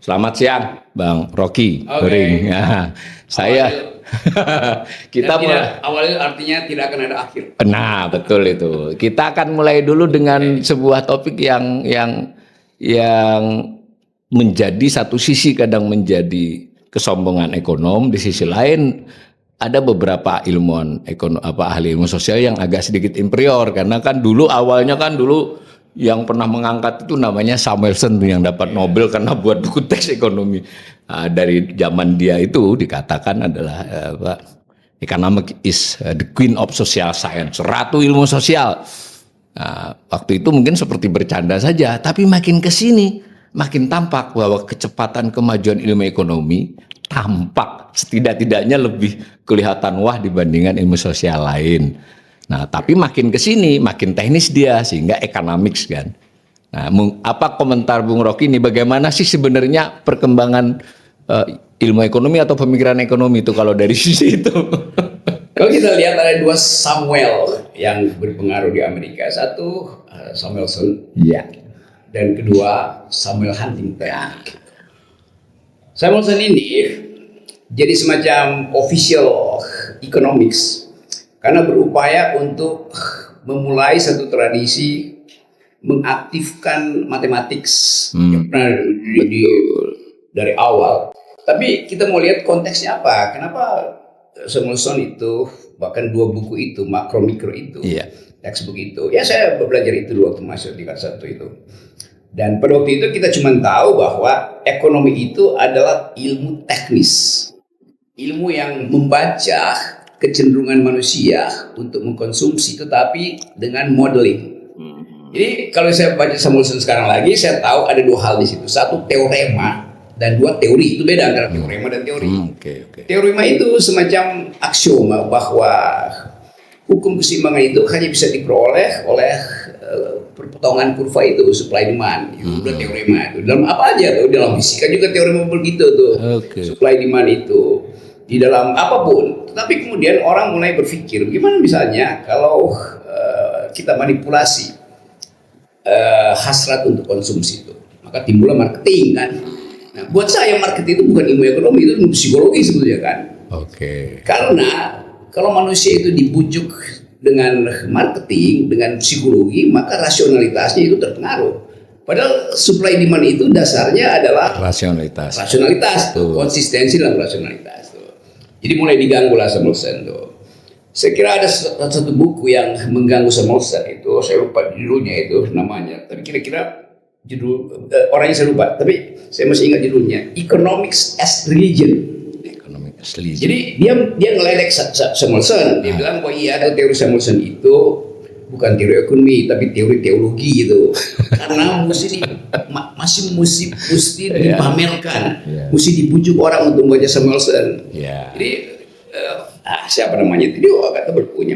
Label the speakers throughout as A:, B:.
A: Selamat siang, Bang Rocky.
B: Oke.
A: Nah, saya kita
B: awalnya artinya tidak akan ada akhir.
A: Nah, betul itu. Kita akan mulai dulu dengan sebuah topik yang menjadi satu sisi kadang menjadi kesombongan ekonom, di sisi lain ada beberapa ilmuwan ahli ilmu sosial yang agak sedikit inferior karena kan awalnya yang pernah mengangkat itu namanya Samuelson yang dapat Nobel karena buat buku teks ekonomi. Nah, dari zaman dia itu dikatakan adalah economic is the queen of social science, ratu ilmu sosial. Nah, waktu itu mungkin seperti bercanda saja, tapi makin ke sini makin tampak bahwa kecepatan kemajuan ilmu ekonomi tampak setidak-tidaknya lebih kelihatan wah dibandingkan ilmu sosial lain. Nah, tapi makin ke sini makin teknis dia sehingga economics kan. Nah, apa komentar Bung Rocky ini bagaimana sih sebenarnya perkembangan ilmu ekonomi atau pemikiran ekonomi itu kalau dari sisi itu?
B: Kalau kita lihat ada dua Samuel yang berpengaruh di Amerika, satu Samuelson,
A: ya,
B: dan kedua Samuel Huntington. Samuelson ini jadi semacam official economics karena berupaya untuk memulai satu tradisi mengaktifkan matematik yang pernah dari awal. Tapi kita mau lihat konteksnya apa? Kenapa Samuelson itu bahkan dua buku itu makro mikro itu, textbook itu. Ya saya belajar itu waktu masuk tingkat 1 itu. Dan pada waktu itu kita cuma tahu bahwa ekonomi itu adalah ilmu teknis, ilmu yang membaca kecenderungan manusia untuk mengkonsumsi, tetapi dengan modeling. Jadi kalau saya baca Samuelson sekarang lagi, saya tahu ada dua hal di situ. Satu teorema dan dua teori. Itu beda antara teorema dan teori. Teorema itu semacam aksioma bahwa hukum keseimbangan itu hanya bisa diperoleh oleh perpotongan kurva itu, supply demand. Itu udah teorema itu. Dalam apa aja tuh, dalam fisika juga teorema begitu tuh. Supply demand itu di dalam apapun. Tetapi kemudian orang mulai berpikir, gimana misalnya kalau kita manipulasi hasrat untuk konsumsi itu, maka timbullah marketing kan. Nah, buat saya marketing itu bukan ilmu ekonomi, itu ilmu psikologi sebetulnya kan. Karena kalau manusia itu dibujuk dengan marketing, dengan psikologi, maka rasionalitasnya itu terpengaruh. Padahal supply demand itu dasarnya adalah rasionalitas tuh, konsistensi dalam rasionalitas tuh. Jadi mulai diganggu lah Samuelson tuh. Saya kira ada satu buku yang mengganggu Samuelson itu, saya lupa judulnya itu namanya, tapi kira-kira judul orangnya saya lupa, tapi saya masih ingat judulnya, Economics as Religion. Jadi dia ngeledek Samuelson, dia bilang bahwa iya ada teori Samuelson itu bukan teori ekonomi tapi teori teologi itu, karena mesti dipamerkan, mesti dibujuk orang untuk membaca Samuelson. Jadi siapa namanya itu dia kata berpunya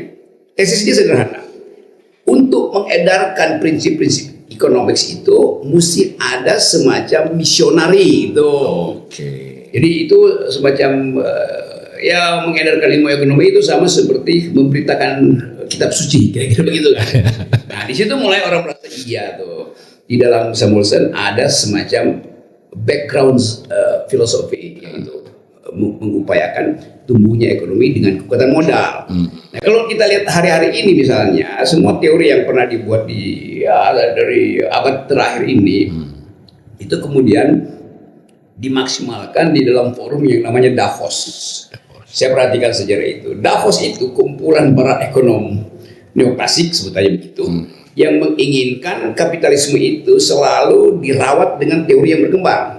B: tesisnya sederhana, untuk mengedarkan prinsip-prinsip economics itu mesti ada semacam misionari itu. Jadi itu semacam mengedarkan ilmu ekonomi itu sama seperti memberitakan kitab suci, kira-kira begitu kan. Nah di situ mulai orang merasa iya tuh, di dalam Samuelson ada semacam background filosofi yaitu mengupayakan tumbuhnya ekonomi dengan kekuatan modal. Nah kalau kita lihat hari-hari ini misalnya, semua teori yang pernah dibuat dari abad terakhir ini itu kemudian dimaksimalkan di dalam forum yang namanya Davos. Saya perhatikan sejarah itu. Davos itu kumpulan para ekonom neoklasik sebetulnya begitu, yang menginginkan kapitalisme itu selalu dirawat dengan teori yang berkembang.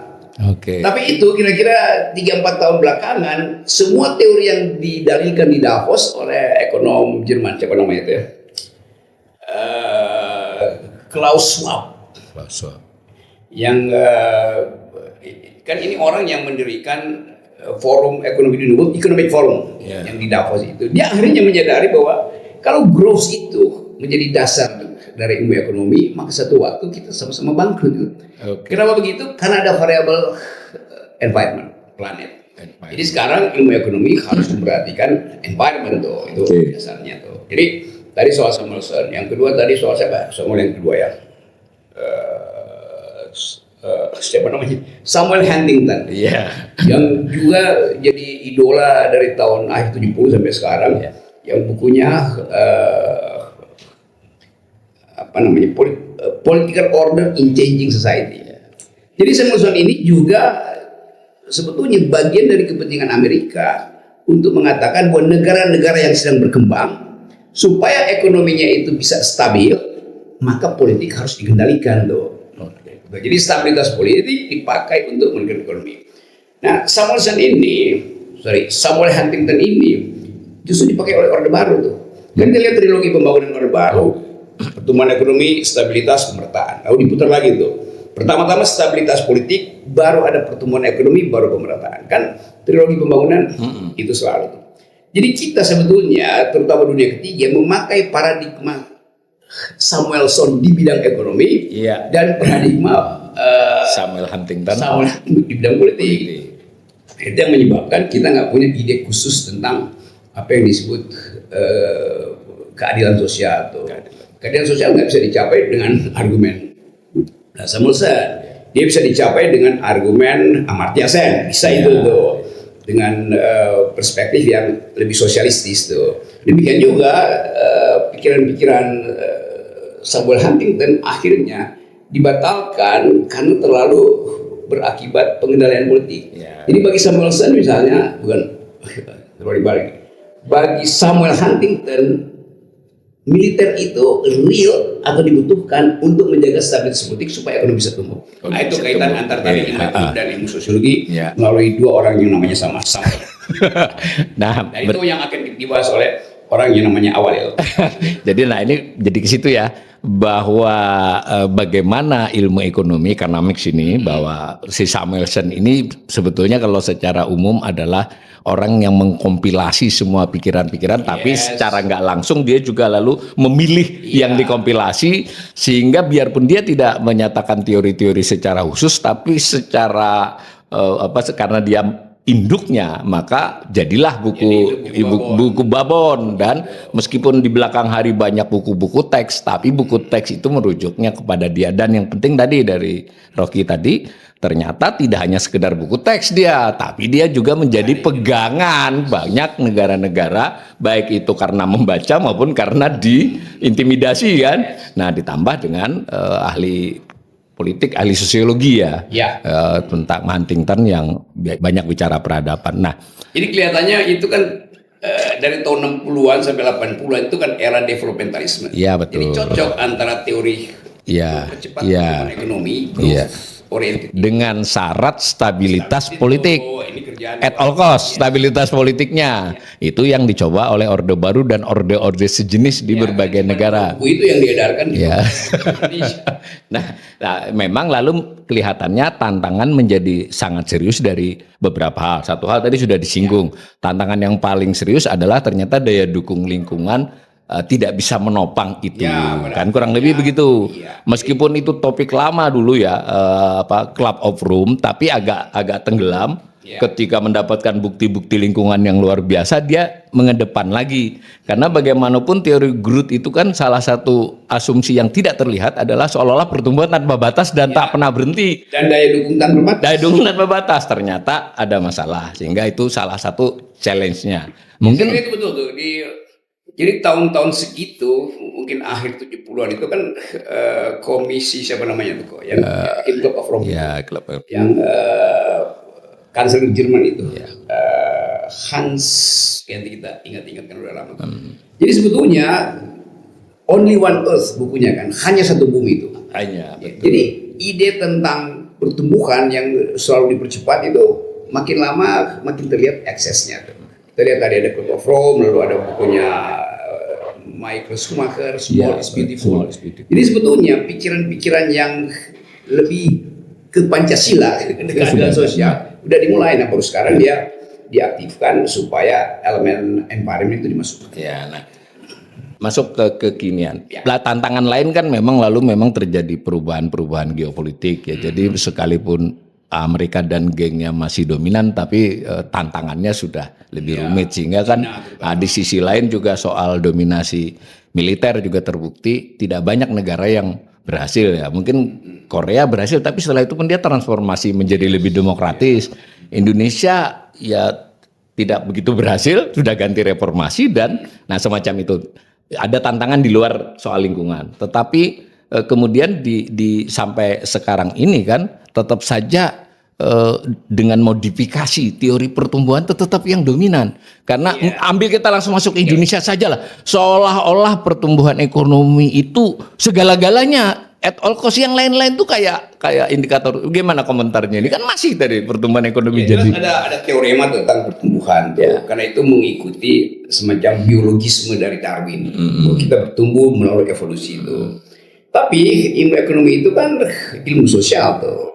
B: Tapi itu kira-kira 3-4 tahun belakangan, semua teori yang didalilkan di Davos oleh ekonom Jerman, siapa namanya itu ya? Klaus Schwab. Yang kan ini orang yang mendirikan forum ekonomi dunia, Economic Forum yang di Davos itu. Dia akhirnya menyadari bahwa kalau growth itu menjadi dasar dari ilmu ekonomi, maka satu waktu kita sama-sama bangkrut. Kenapa begitu? Karena ada variabel environment, planet. Jadi sekarang ilmu ekonomi harus memperhatikan environment tuh, itu dasarnya tuh. Jadi tadi soal Samuelson, yang kedua tadi soal siapa? Samuel yang kedua ya. siapa namanya, Samuel Huntington, yang juga jadi idola dari tahun akhir 70 sampai sekarang, yang bukunya Political Order in Changing Society. Jadi Samuelson ini juga sebetulnya bagian dari kepentingan Amerika untuk mengatakan bahwa negara-negara yang sedang berkembang, supaya ekonominya itu bisa stabil, maka politik harus dikendalikan tuh. Jadi stabilitas politik dipakai untuk mengendalikan ekonomi. Nah, Samuel Huntington ini justru dipakai oleh Orde Baru tuh. Kan kita lihat trilogi pembangunan Orde Baru, pertumbuhan ekonomi, stabilitas, pemerataan. Lalu diputar lagi tuh. Pertama-tama stabilitas politik, baru ada pertumbuhan ekonomi, baru pemerataan. Kan trilogi pembangunan itu selalu tuh. Jadi kita sebetulnya, terutama dunia ketiga, memakai paradigma Samuelson di bidang ekonomi dan paradigma
A: Samuel Huntington
B: di bidang politik. Itu yang menyebabkan kita nggak punya ide khusus tentang apa yang disebut keadilan sosial. Keadilan sosial nggak bisa dicapai dengan argumen Samuelson. Dia bisa dicapai dengan argumen Amartya Sen, bisa itu tuh, dengan perspektif yang lebih sosialistis tuh. Demikian juga pikiran-pikiran Samuel Huntington akhirnya dibatalkan karena terlalu berakibat pengendalian politik. Jadi bagi Samuelson misalnya, bagi Samuel Huntington, militer itu real atau dibutuhkan untuk menjaga stabilitas politik supaya ekonomi bisa tumbuh. Nah, itu kaitan antar tadi ilmu dan ilmu sosiologi melalui dua orang yang namanya sama-sama. Dan itu yang akan dibahas oleh orang yang namanya Awalil.
A: Jadi ini jadi ke situ ya, bahwa bagaimana ilmu ekonomi economics ini, bahwa si Samuelson ini sebetulnya kalau secara umum adalah orang yang mengkompilasi semua pikiran-pikiran, tapi secara nggak langsung dia juga lalu memilih yang dikompilasi, sehingga biarpun dia tidak menyatakan teori-teori secara khusus, tapi secara karena dia induknya, maka jadilah buku babon. Dan meskipun di belakang hari banyak buku-buku teks, tapi buku teks itu merujuknya kepada dia. Dan yang penting tadi dari Rocky tadi, ternyata tidak hanya sekedar buku teks dia, tapi dia juga menjadi pegangan banyak negara-negara, baik itu karena membaca maupun karena diintimidasi kan. Nah, ditambah dengan ahli politik, ahli sosiologi tentang Huntington yang banyak bicara peradaban. Nah,
B: jadi kelihatannya itu kan dari tahun 60-an sampai 80-an itu kan era developmentalisme.
A: Iya, betul.
B: Jadi cocok antara teori percepatan ekonomi, oriented,
A: dengan syarat stabilitas politik. At all cost, stabilitas politiknya. Itu yang dicoba oleh Orde Baru dan orde-orde sejenis di berbagai negara.
B: Itu yang diedarkan di Indonesia.
A: Nah, memang lalu kelihatannya tantangan menjadi sangat serius dari beberapa hal. Satu hal tadi sudah disinggung. Tantangan yang paling serius adalah ternyata daya dukung lingkungan tidak bisa menopang itu, kan kurang lebih begitu. Meskipun itu topik lama dulu Club of Rome, tapi agak tenggelam. Ketika mendapatkan bukti-bukti lingkungan yang luar biasa, dia mengedepan lagi. Karena bagaimanapun teori growth itu kan salah satu asumsi yang tidak terlihat adalah seolah-olah pertumbuhan tanpa batas dan tak pernah berhenti.
B: Dan daya dukung tanpa batas.
A: Daya dukung tanpa batas ternyata ada masalah, sehingga itu salah satu challenge-nya. Mungkin
B: itu betul tuh. Jadi tahun-tahun segitu, mungkin akhir 70-an itu kan komisi siapa namanya tuh kok, yang Club of Rome. Yang Kanselir Jerman itu, Hans, nanti kita ingat-ingat kan udah lama. Jadi sebetulnya Only One Earth bukunya kan, hanya satu bumi itu. Jadi ide tentang pertumbuhan yang selalu dipercepat itu makin lama makin terlihat eksesnya. Kita lihat tadi ada Club of Rome, lalu ada bukunya Michael Schumacher, Small is Beautiful. Jadi sebetulnya pikiran-pikiran yang lebih ke Pancasila, ke keadilan sosial, udah dimulai. Nah, baru sekarang dia diaktifkan supaya elemen environment itu dimasukkan.
A: Nah, masuk ke kekinian. Tantangan lain kan memang terjadi perubahan-perubahan geopolitik ya. Jadi sekalipun Amerika dan gengnya masih dominan, tapi tantangannya sudah lebih rumit, sehingga kan di sisi lain juga soal dominasi militer juga terbukti tidak banyak negara yang berhasil ya. Mungkin Korea berhasil, tapi setelah itu pun dia transformasi menjadi lebih demokratis. Indonesia ya tidak begitu berhasil, sudah ganti reformasi dan nah semacam itu. Ada tantangan di luar soal lingkungan. Tetapi kemudian di sampai sekarang ini kan tetap saja dengan modifikasi teori pertumbuhan tetap yang dominan. Karena ambil kita langsung masuk ke Indonesia saja lah. Seolah-olah pertumbuhan ekonomi itu segala-galanya at all cost, yang lain-lain tuh kayak indikator. Gimana komentarnya? Ini kan masih tadi pertumbuhan ekonomi jadi.
B: Ada teorema tentang pertumbuhan tuh. Karena itu mengikuti semacam biologisme dari Darwin. Kita bertumbuh melalui evolusi itu. Tapi ilmu ekonomi itu kan ilmu sosial tuh.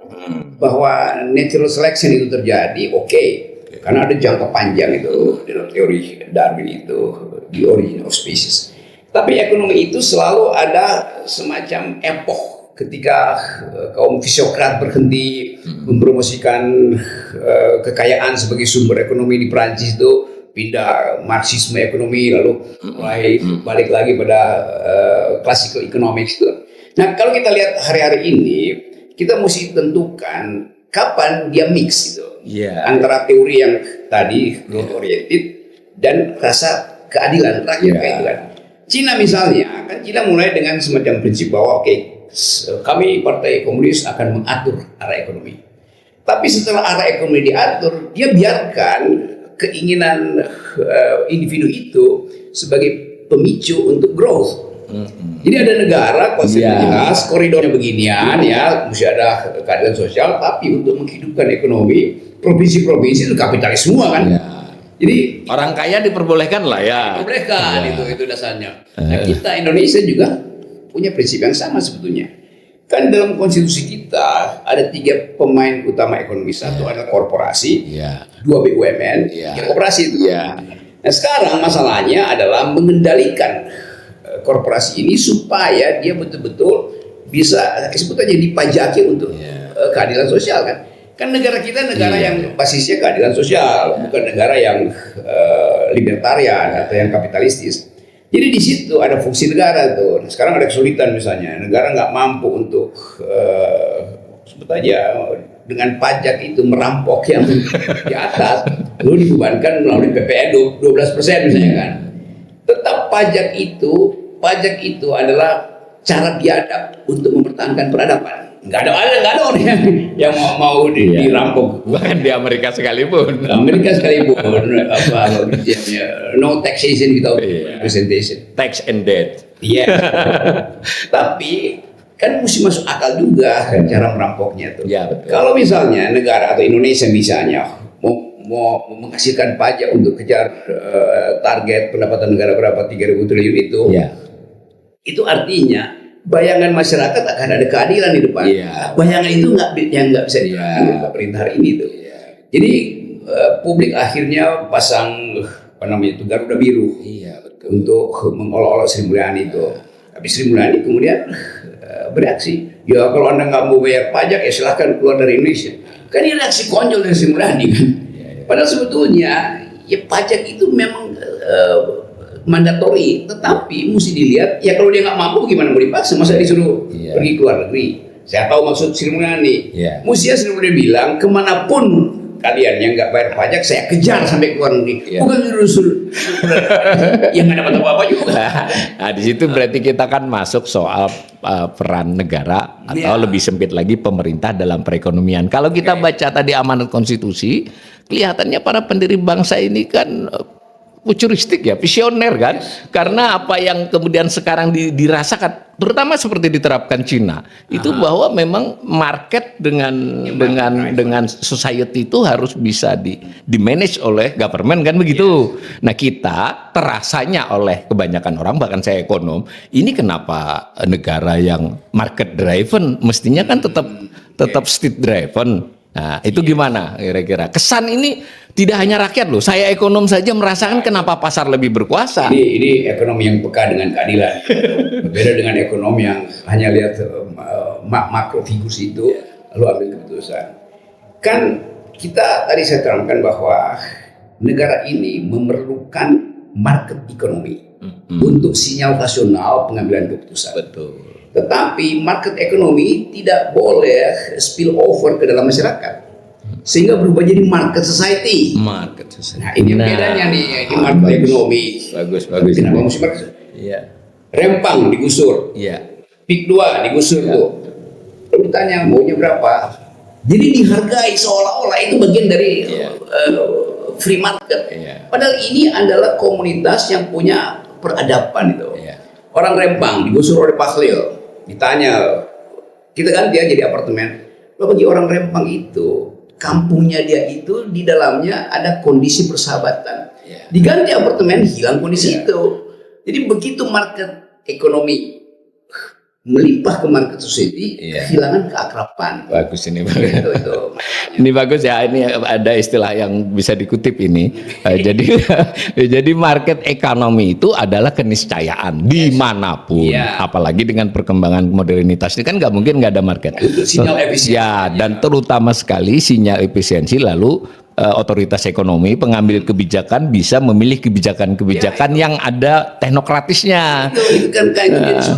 B: Bahwa natural selection itu terjadi, karena ada jangka panjang itu dalam teori Darwin itu, the origin of species. Tapi ekonomi itu selalu ada semacam epoch ketika kaum fisiokrat berhenti mempromosikan kekayaan sebagai sumber ekonomi di Prancis itu, pindah marxisme ekonomi, lalu mulai balik lagi pada classical economics itu. Nah, kalau kita lihat hari-hari ini, kita mesti tentukan kapan dia mix gitu antara teori yang tadi growth oriented dan rasa keadilan, rakyat keadilan. Cina misalnya, kan Cina mulai dengan semacam prinsip bahwa kami Partai Komunis akan mengatur arah ekonomi. Tapi setelah arah ekonomi diatur, dia biarkan keinginan individu itu sebagai pemicu untuk growth. Jadi ada negara konsepnya jelas, koridornya beginian ya, mesti ada keadilan sosial, tapi untuk menghidupkan ekonomi, provinsi-provinsi itu kapitalis semua kan. Jadi
A: orang kaya diperbolehkan lah ya.
B: Diperbolehkan itu dasarnya. Nah, kita Indonesia juga punya prinsip yang sama sebetulnya. Kan dalam konstitusi kita ada 3 pemain utama ekonomi. Satu adalah korporasi, 2 BUMN, 3 koperasi itu. Nah sekarang masalahnya adalah mengendalikan korporasi ini supaya dia betul-betul bisa sebut aja dipajaki untuk keadilan sosial kan. Kan negara kita negara yang basisnya keadilan sosial, bukan negara yang libertarian atau yang kapitalistis. Jadi di situ ada fungsi negara tuh. Nah, sekarang ada kesulitan misalnya, negara nggak mampu untuk sebut aja dengan pajak itu merampok yang di atas, lalu dibebankan melalui PPN 12% misalnya kan. Tetap pajak itu adalah cara biadab untuk mempertahankan peradaban. Nggak ada orang yang mau dirampok.
A: Bahkan di Amerika sekalipun.
B: No taxation without representation.
A: Tax and debt.
B: Iya. Tapi kan mesti masuk akal juga cara merampoknya tuh.
A: Ya, betul.
B: Kalau misalnya negara atau Indonesia misalnya mau menghasilkan pajak untuk kejar target pendapatan negara berapa 3.000 triliun itu artinya bayangan masyarakat akan ada keadilan di depan. Bayangan itu nggak bisa dilakukan oleh pemerintah hari ini tuh. Jadi publik akhirnya pasang Garuda biru untuk mengolok-olok Sri Mulyani itu. Tapi Sri Mulyani kemudian bereaksi, ya kalau Anda nggak mau bayar pajak ya silahkan keluar dari Indonesia. Kan ini reaksi konyol dari Sri Mulyani kan. Padahal sebetulnya ya pajak itu memang mandatori, tetapi mesti dilihat ya kalau dia nggak mampu gimana mau dipaksa, masa disuruh pergi ke luar negeri. Saya tahu maksud Sri Mulyani. Mestinya Sri Mulyani bilang kemanapun kalian yang nggak bayar pajak saya kejar sampai ke luar negeri. Bukan disuruh yang nggak dapat apa-apa juga.
A: Nah di situ berarti kita kan masuk soal peran negara atau lebih sempit lagi pemerintah dalam perekonomian. Kalau kita baca tadi amanat konstitusi, kelihatannya para pendiri bangsa ini kan futuristik ya, visioner kan, karena apa yang kemudian sekarang dirasakan, terutama seperti diterapkan Cina, itu bahwa memang market dengan society itu harus bisa di manage oleh government kan begitu. Nah kita terasanya oleh kebanyakan orang, bahkan saya ekonom, ini kenapa negara yang market driven, mestinya kan tetap state driven. Nah itu gimana kira-kira kesan ini? Tidak hanya rakyat loh, saya ekonom saja merasakan kenapa pasar lebih berkuasa.
B: Ini ekonomi yang peka dengan keadilan, berbeda dengan ekonomi yang hanya lihat makro figus itu lalu ambil keputusan. Kan kita tadi saya terangkan bahwa negara ini memerlukan market economy untuk sinyal rasional pengambilan keputusan.
A: Betul.
B: Tetapi market economy tidak boleh spill over ke dalam masyarakat sehingga berubah jadi market society.
A: Market society.
B: Nah, ini bedanya nih, ini market economy.
A: Bagus.
B: Kenapa mesti market?
A: Iya.
B: Rempang digusur.
A: Iya.
B: PIK 2 digusur tuh. Lalu ditanya maunya berapa? Jadi dihargai seolah-olah itu bagian dari free market. Padahal ini adalah komunitas yang punya peradaban itu. Orang Rempang digusur oleh Pak Khalil. Ditanya, kita kan dia jadi apartemen. Lalu bagi orang Rempang itu, kampungnya dia itu di dalamnya ada kondisi persahabatan. Diganti apartemen, hilang kondisi itu. Jadi begitu market ekonomi melimpah ke market society, kehilangan keakraban.
A: Bagus ini, Pak.
B: Itu.
A: Ini bagus ya. Ini ada istilah yang bisa dikutip ini. Jadi market ekonomi itu adalah keniscayaan dimanapun, apalagi dengan perkembangan modernitas ini kan nggak mungkin nggak ada market.
B: Itu sinyal efisiensi.
A: Ya, dan terutama sekali sinyal efisiensi lalu. Otoritas ekonomi pengambil kebijakan bisa memilih kebijakan-kebijakan yang ada teknokratisnya.
B: Itu kan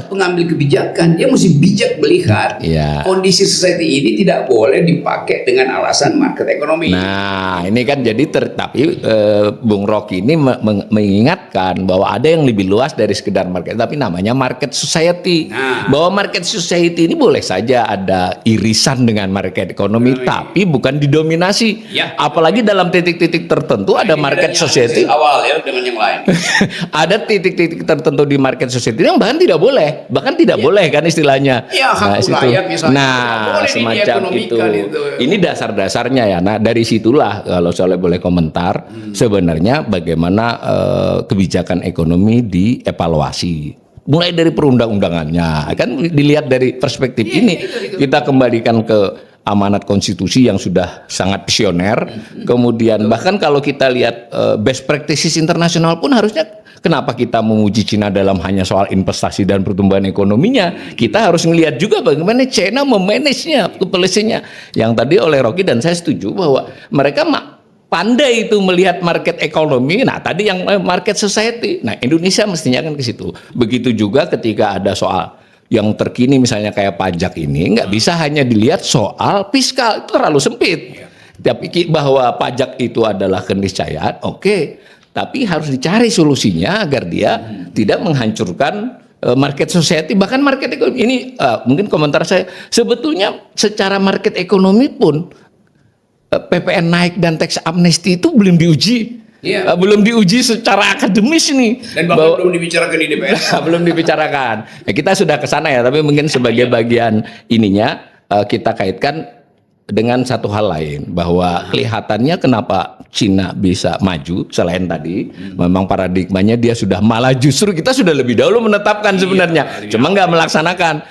B: pengambil kebijakan dia mesti bijak melihat kondisi society ini tidak boleh dipakai dengan alasan market ekonomi.
A: Nah ini kan jadi tapi Bung Rocky ini mengingatkan bahwa ada yang lebih luas dari sekedar market, tapi namanya market society. Bahwa market society ini boleh saja ada irisan dengan market ekonomi, tapi bukan didominasi. Apalagi dalam titik-titik tertentu ada market society
B: awal ya dengan yang lain.
A: Ada titik-titik tertentu di market society yang bahkan tidak boleh, boleh kan istilahnya.
B: Hak rakyat misalnya.
A: Semacam itu. Ini dasar-dasarnya ya. Nah dari situlah kalau saya boleh komentar sebenarnya bagaimana kebijakan ekonomi dievaluasi. Mulai dari perundang-undangannya kan dilihat dari perspektif ini kita kembalikan ke amanat konstitusi yang sudah sangat visioner. Kemudian bahkan kalau kita lihat best practices internasional pun harusnya kenapa kita memuji Cina dalam hanya soal investasi dan pertumbuhan ekonominya, kita harus melihat juga bagaimana China memanagenya, kepolisinya. Yang tadi oleh Rocky dan saya setuju bahwa mereka pandai itu melihat market ekonomi. Nah tadi yang market society. Nah Indonesia mestinya kan ke situ. Begitu juga ketika ada soal yang terkini misalnya kayak pajak ini nggak bisa hanya dilihat soal fiskal, itu terlalu sempit. Tapi bahwa pajak itu adalah keniscayaan, tapi harus dicari solusinya agar dia tidak menghancurkan market society, bahkan market ekonomi. Ini mungkin komentar saya, sebetulnya secara market ekonomi pun PPN naik dan teks amnesti itu belum diuji. Belum diuji secara akademis nih.
B: Dan bahkan belum dibicarakan di DPR.
A: Belum dibicarakan. Kita sudah ke sana ya, tapi mungkin sebagai bagian ininya kita kaitkan dengan satu hal lain, bahwa kelihatannya kenapa Cina bisa maju selain tadi memang paradigmanya dia sudah malah justru kita sudah lebih dahulu menetapkan sebenarnya, cuma nggak melaksanakan.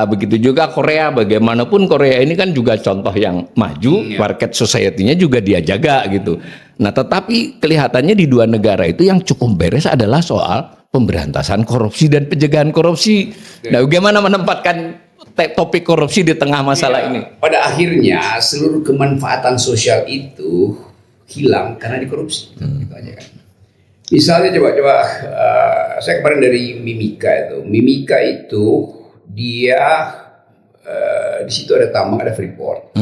A: Begitu juga Korea, bagaimanapun Korea ini kan juga contoh yang maju, market society-nya juga dia jaga gitu. Nah tetapi kelihatannya di dua negara itu yang cukup beres adalah soal pemberantasan korupsi dan pencegahan korupsi. Nah bagaimana menempatkan topik korupsi di tengah masalah ini?
B: Pada akhirnya seluruh kemanfaatan sosial itu hilang karena dikorupsi. Gitu aja kan. Misalnya coba saya kemarin dari Mimika itu dia di situ ada tambang, ada Freeport.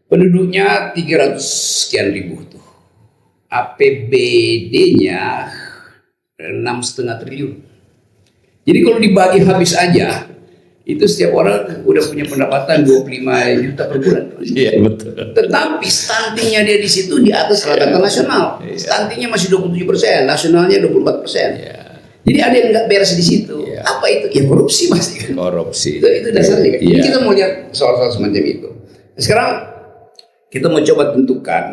B: Penduduknya 300 sekian ribu tuh. APBD-nya 6,5 triliun. Jadi kalau dibagi habis aja, itu setiap orang udah punya pendapatan 25 juta per bulan.
A: Iya betul.
B: Tetapi stuntingnya dia di situ di atas rata-rata nasional. Stuntingnya masih 27%, nasionalnya 24%. Jadi ada yang nggak beres di situ. Apa itu? Ya korupsi pasti kan.
A: Korupsi.
B: Itu dasarnya. Jadi kita mau lihat soal-soal semacam itu. Sekarang kita mau coba tentukan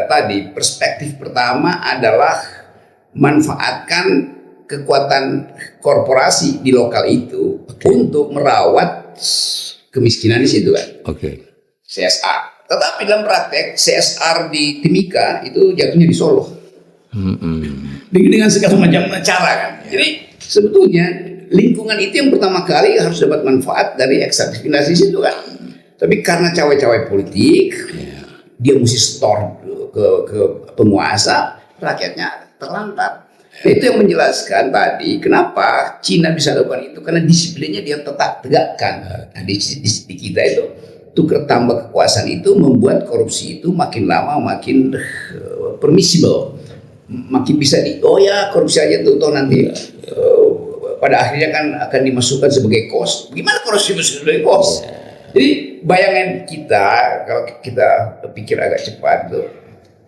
B: tadi perspektif pertama adalah manfaatkan kekuatan korporasi di lokal itu untuk merawat kemiskinan di situ kan. CSR. Tetapi dalam praktek CSR di Timika itu jatuhnya di Solo. Dengan segala macam cara kan. Jadi sebetulnya lingkungan itu yang pertama kali harus dapat manfaat dari ekstraktivitas itu kan. Tapi karena cawe-cawe politik, dia mesti store ke penguasa, rakyatnya terlantar. Nah, itu yang menjelaskan tadi kenapa Cina bisa lakukan itu, karena disiplinnya dia tetap tegakkan. Nah, di kita itu tukar tambah kekuasaan itu membuat korupsi itu makin lama makin permissible, makin bisa oh ya korupsi aja tuh toh nanti pada akhirnya kan akan dimasukkan sebagai cost. Gimana korupsi masuk sebagai cost? Jadi bayangan kita kalau kita pikir agak cepat tuh,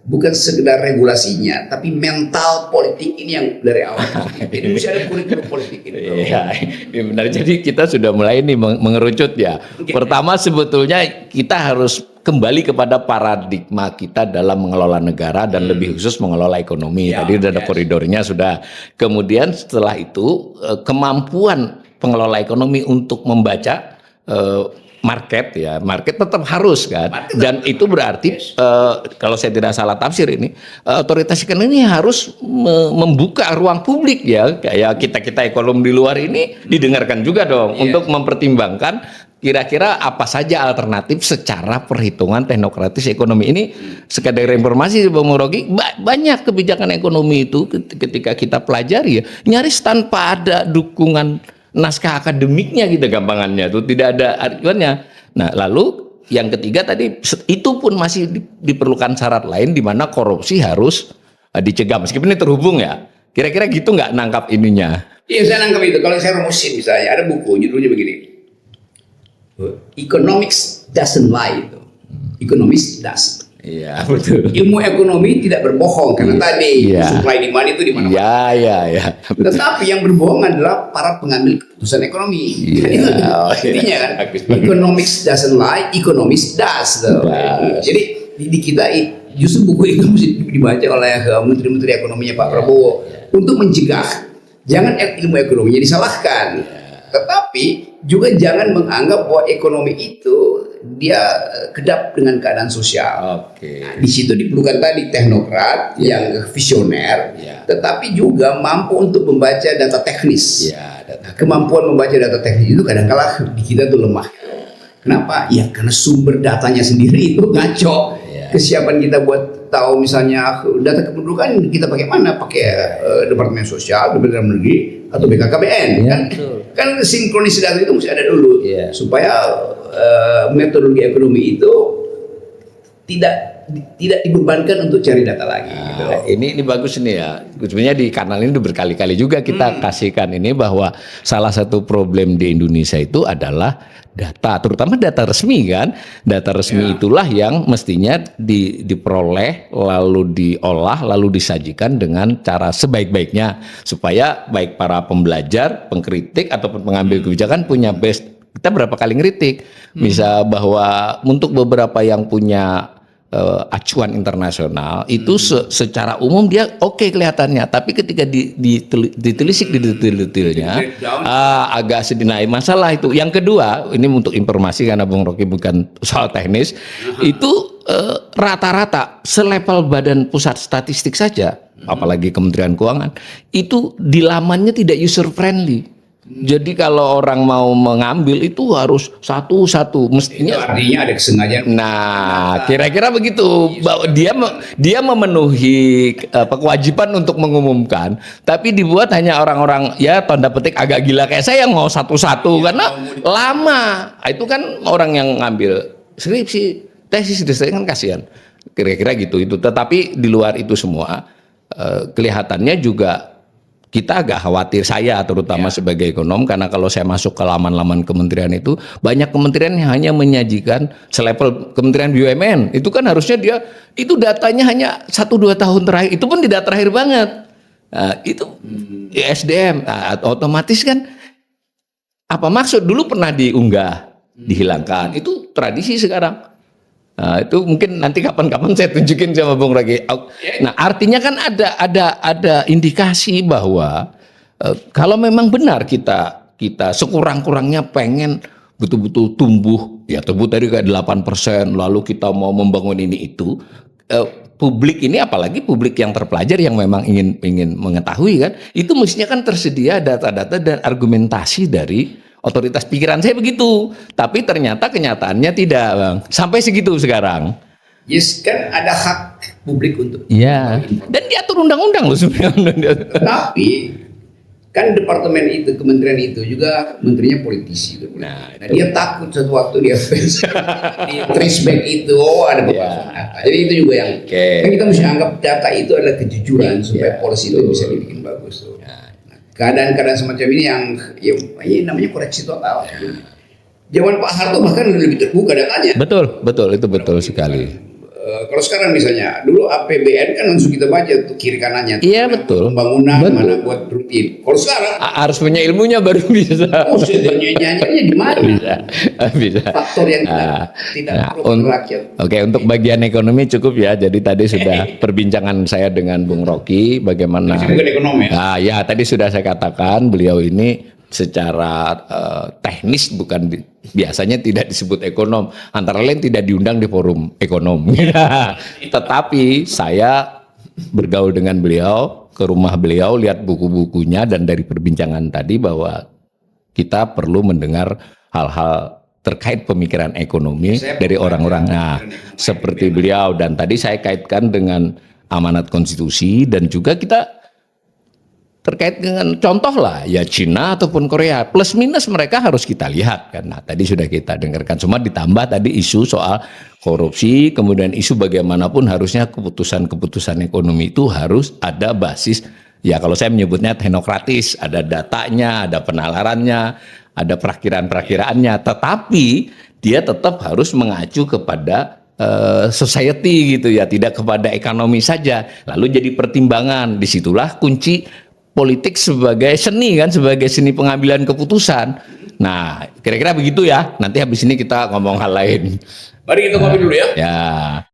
B: bukan sekedar regulasinya, tapi mental politik ini yang dari awal. Jadi mesti ada kurikulum politik ini.
A: Iya, ini benar. Jadi kita sudah mulai nih mengerucut ya. Pertama sebetulnya kita harus kembali kepada paradigma kita dalam mengelola negara dan lebih khusus mengelola ekonomi. Tadi sudah ada koridornya sudah. Kemudian setelah itu kemampuan pengelola ekonomi untuk membaca market tetap harus kan, dan itu berarti kalau saya tidak salah tafsir ini otoritas ekonomi harus membuka ruang publik ya, kayak kita ekonom di luar ini didengarkan juga dong untuk mempertimbangkan kira-kira apa saja alternatif secara perhitungan teknokratis ekonomi ini. Sekadar informasi Bang Rocky, banyak kebijakan ekonomi itu ketika kita pelajari ya nyaris tanpa ada dukungan naskah akademiknya gitu gampangannya tuh, tidak ada artinya. Nah lalu yang ketiga tadi itu pun masih diperlukan syarat lain di mana korupsi harus dicegah, meskipun ini terhubung ya. Kira-kira gitu nggak nangkap ininya?
B: Iya saya nangkap itu. Kalau saya rumusin misalnya ada buku judulnya begini, Economics Doesn't Lie itu. Economics does.
A: Iya betul.
B: Ilmu ekonomi tidak berbohong karena tadi supply demand itu di mana-mana.
A: Iya.
B: Tetapi yang berbohong adalah para pengambil keputusan ekonomi. Itu intinya kan. Economics doesn't lie, economics does. Jadi di kita justru buku itu mesti dibaca oleh menteri-menteri ekonominya Pak Prabowo untuk mencegah jangan ilmu ekonominya disalahkan. Tetapi juga jangan menganggap bahwa ekonomi itu dia kedap dengan keadaan sosial. Nah, di situ diperlukan tadi teknokrat yang visioner, tetapi juga mampu untuk membaca data teknis. Kemampuan membaca data teknis itu kadang-kala di kita tuh lemah. Kenapa? Ya karena sumber datanya sendiri itu ngaco. Kesiapan kita buat tahu misalnya data kependudukan kita pakai mana? Pakai Departemen Sosial, Departemen Dalam Negeri atau BKKBN kan sinkronisasi data itu mesti ada dulu supaya metodologi ekonomi itu tidak dibebankan untuk cari data lagi. Gitu.
A: Ini bagus nih ya. Sebenarnya di kanal ini berkali-kali juga kita kasihkan ini bahwa salah satu problem di Indonesia itu adalah data, terutama data resmi kan. Data resmi itulah yang mestinya diperoleh, lalu diolah, lalu disajikan dengan cara sebaik-baiknya supaya baik para pembelajar, pengkritik ataupun pengambil kebijakan punya base. Kita berapa kali ngeritik, misal bahwa untuk beberapa yang punya acuan internasional itu secara umum dia oke kelihatannya, tapi ketika ditelisik di detail-detailnya agak sedikit masalah itu. Yang kedua, ini untuk informasi karena Bung Rocky bukan soal teknis, itu rata-rata selevel Badan Pusat Statistik saja, apalagi Kementerian Keuangan, itu di lamannya tidak user friendly. Jadi kalau orang mau mengambil itu harus satu-satu mestinya.
B: Itu artinya ada kesengajaan.
A: Nah, kira-kira begitu. Bahwa dia memenuhi kewajiban untuk mengumumkan, tapi dibuat hanya orang-orang ya tanda petik agak gila kayak saya yang mau satu-satu karena lama. Itu kan orang yang ngambil skripsi, tesis kan kasihan. Kira-kira gitu itu. Tetapi di luar itu semua kelihatannya juga kita agak khawatir, saya terutama sebagai ekonom, karena kalau saya masuk ke laman-laman kementerian itu banyak kementerian yang hanya menyajikan selevel Kementerian BUMN. Itu kan harusnya dia itu datanya hanya 1-2 tahun terakhir, itu pun tidak terakhir banget. Nah, itu SDM otomatis kan apa maksud dulu pernah diunggah dihilangkan, itu tradisi sekarang. Nah, itu mungkin nanti kapan-kapan saya tunjukin sama Bung Rocky. Nah, artinya kan ada indikasi bahwa kalau memang benar kita sekurang-kurangnya pengen betul-betul tumbuh tadi kayak 8%, lalu kita mau membangun ini itu, publik ini apalagi publik yang terpelajar yang memang ingin mengetahui kan, itu mestinya kan tersedia data-data dan argumentasi dari otoritas. Pikiran saya begitu, tapi ternyata kenyataannya tidak, Bang. Sampai segitu sekarang.
B: Yes, kan ada hak publik untuk
A: Iya. Dan diatur undang-undang loh sebenarnya.
B: Tapi kan departemen itu, kementerian itu juga menterinya politisi.
A: Nah,
B: dia takut suatu waktu dia di trace back itu, ada beberapa data. Jadi itu juga yang kan kita mesti anggap data itu adalah kejujuran supaya polisi itu bisa dibikin bagus tuh. Nah, keadaan-keadaan semacam ini yang ya ini namanya koreksi total. Zaman Pak Harto bahkan lebih terbuka datanya.
A: Betul, itu betul sekali.
B: Kalau sekarang misalnya, dulu APBN kan langsung kita baca tuh kiri kanannya.
A: Iya betul.
B: Pembangunan mana buat rutin. Kalau sekarang
A: harus punya ilmunya baru bisa.
B: Nyanyiannya di mana?
A: Bisa.
B: Faktor yang tidak perlu rakyat.
A: Oke, untuk bagian ekonomi cukup ya. Jadi tadi sudah perbincangan saya dengan Bung Rocky bagaimana.
B: Bukan ekonomi ya?
A: Nah, ya tadi sudah saya katakan beliau ini secara teknis biasanya tidak disebut ekonom, antara lain tidak diundang di forum ekonom. Tetapi saya bergaul dengan beliau, ke rumah beliau, lihat buku-bukunya, dan dari perbincangan tadi bahwa kita perlu mendengar hal-hal terkait pemikiran ekonomi dari orang-orang seperti beliau. Dan tadi saya kaitkan dengan amanat konstitusi, dan juga kita terkait dengan contoh lah ya Cina ataupun Korea, plus minus mereka harus kita lihat kan. Nah tadi sudah kita dengarkan, cuma ditambah tadi isu soal korupsi, kemudian isu bagaimanapun harusnya keputusan-keputusan ekonomi itu harus ada basis, ya kalau saya menyebutnya teknokratis, ada datanya, ada penalarannya, ada perakiraan-perakiraannya, tetapi dia tetap harus mengacu kepada society gitu ya, tidak kepada ekonomi saja. Lalu jadi pertimbangan, disitulah kunci politik sebagai seni kan, sebagai seni pengambilan keputusan. Nah, kira-kira begitu ya. Nanti habis ini kita ngomong hal lain.
B: Mari kita ngopi dulu ya.
A: Ya.